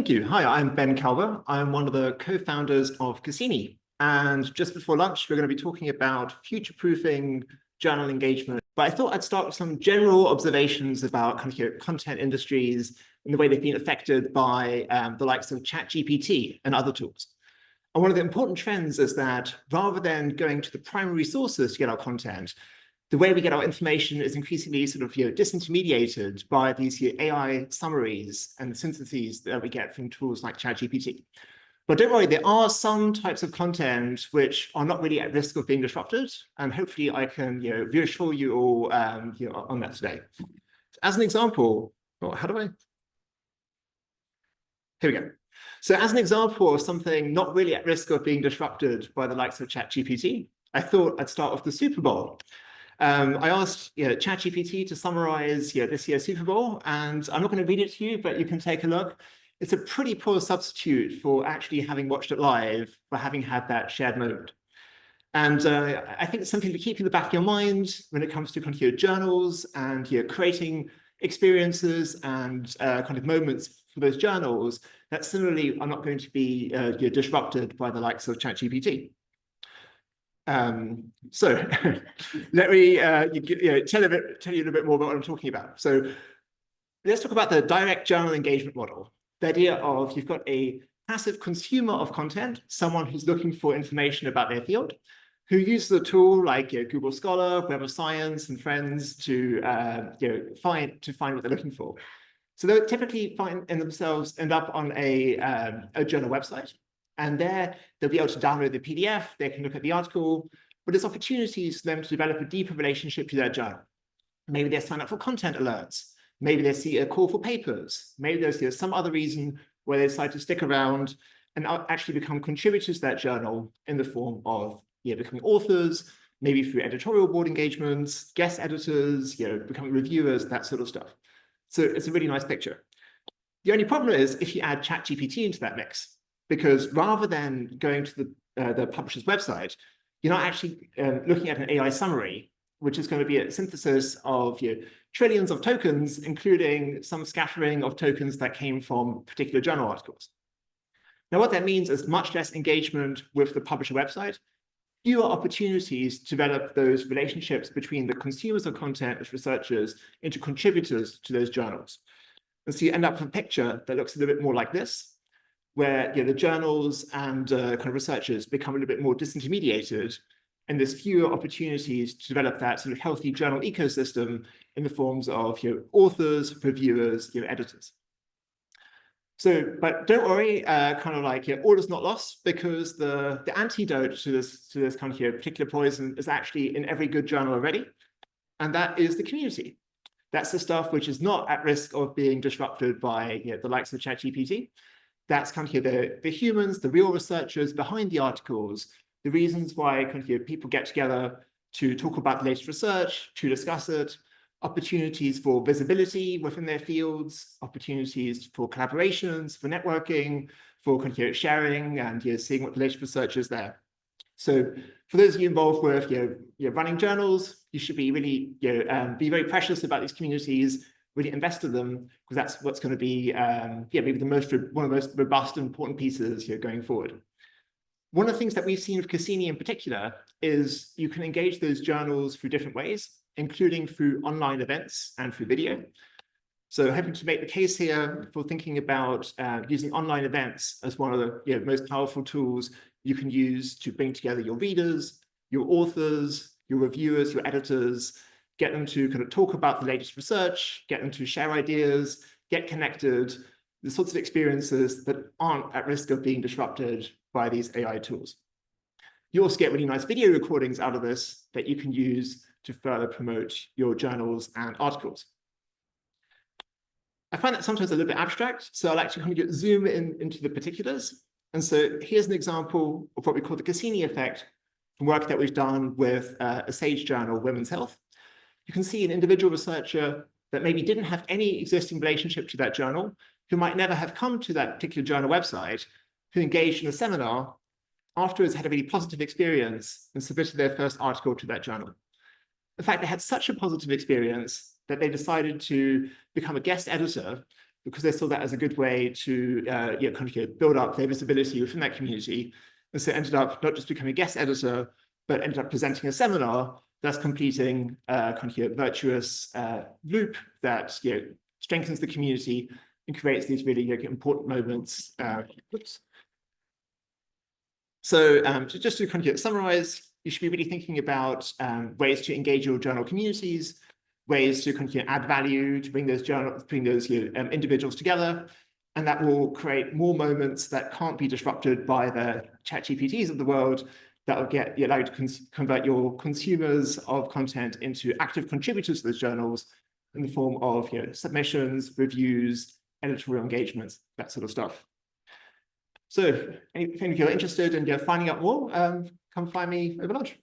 Thank you. Hi, I'm Ben Kaube. I'm one of the co-founders of Cassyni. And just before lunch, we're going to be talking about future-proofing journal engagement. But I thought I'd start with some general observations about content industries and the way they've been affected by the likes of ChatGPT and other tools. And one of the important trends is that rather than going to the primary sources to get our content, the way we get our information is increasingly disintermediated by these AI summaries and syntheses that we get from tools like ChatGPT. But don't worry, there are some types of content which are not really at risk of being disrupted, and hopefully I can reassure you all on that today. As an example, here we go. So as an example of something not really at risk of being disrupted by the likes of ChatGPT, I thought I'd start off the Super Bowl. I asked ChatGPT to summarize this year's Super Bowl, and I'm not going to read it to you, but you can take a look. It's a pretty poor substitute for actually having watched it live, for having had that shared moment. And I think it's something to keep in the back of your mind when it comes to your journals and creating experiences and moments for those journals that similarly are not going to be disrupted by the likes of ChatGPT. So let me tell you a little bit more about what I'm talking about. So let's talk about the direct journal engagement model. The idea of you've got a passive consumer of content, someone who's looking for information about their field, who uses a tool like Google Scholar, Web of Science, and Friends to find what they're looking for. So they'll typically end up on a journal website. And there, they'll be able to download the PDF, they can look at the article, but there's opportunities for them to develop a deeper relationship to their journal. Maybe they sign up for content alerts. Maybe they see a call for papers. Maybe there's some other reason where they decide to stick around and actually become contributors to that journal in the form of becoming authors, maybe through editorial board engagements, guest editors, becoming reviewers, that sort of stuff. So it's a really nice picture. The only problem is if you add ChatGPT into that mix, because rather than going to the publisher's website, you're not actually looking at an AI summary, which is going to be a synthesis of trillions of tokens, including some scattering of tokens that came from particular journal articles. Now, what that means is much less engagement with the publisher website, fewer opportunities to develop those relationships between the consumers of content as researchers into contributors to those journals. And so you end up with a picture that looks a little bit more like this, where the journals and researchers become a little bit more disintermediated, and there's fewer opportunities to develop that sort of healthy journal ecosystem in the forms of authors, reviewers, editors. So, but don't worry, all is not lost, because the antidote to this particular poison is actually in every good journal already, and that is the community. That's the stuff which is not at risk of being disrupted by the likes of ChatGPT. That's the humans, the real researchers behind the articles, the reasons why people get together to talk about the latest research, to discuss it, opportunities for visibility within their fields, opportunities for collaborations, for networking, for sharing and seeing what the latest research is there. So for those of you involved with running journals, you should be really be very precious about these communities, really invest in them, because that's what's going to be maybe one of the most robust and important pieces going forward. One of the things that we've seen with Cassyni in particular is you can engage those journals through different ways, including through online events and through video. So hoping to make the case here for thinking about using online events as one of the most powerful tools you can use to bring together your readers, your authors, your reviewers, your editors, get them to talk about the latest research, get them to share ideas, get connected, the sorts of experiences that aren't at risk of being disrupted by these AI tools. You also get really nice video recordings out of this that you can use to further promote your journals and articles. I find that sometimes a little bit abstract, so I like to zoom into the particulars. And so here's an example of what we call the Cassyni effect from work that we've done with a Sage journal, Women's Health. You can see an individual researcher that maybe didn't have any existing relationship to that journal, who might never have come to that particular journal website, who engaged in a seminar, afterwards had a really positive experience and submitted their first article to that journal. In fact, they had such a positive experience that they decided to become a guest editor because they saw that as a good way to build up their visibility within that community. And so ended up not just becoming a guest editor, but ended up presenting a seminar that's completing a virtuous loop that strengthens the community and creates these really important moments. So just to summarize, you should be really thinking about ways to engage your journal communities, ways to add value, to bring those individuals together, and that will create more moments that can't be disrupted by the ChatGPTs of the world, that will allow you to convert your consumers of content into active contributors to those journals in the form of submissions, reviews, editorial engagements, that sort of stuff. So if you're interested in finding out more, come find me over lunch.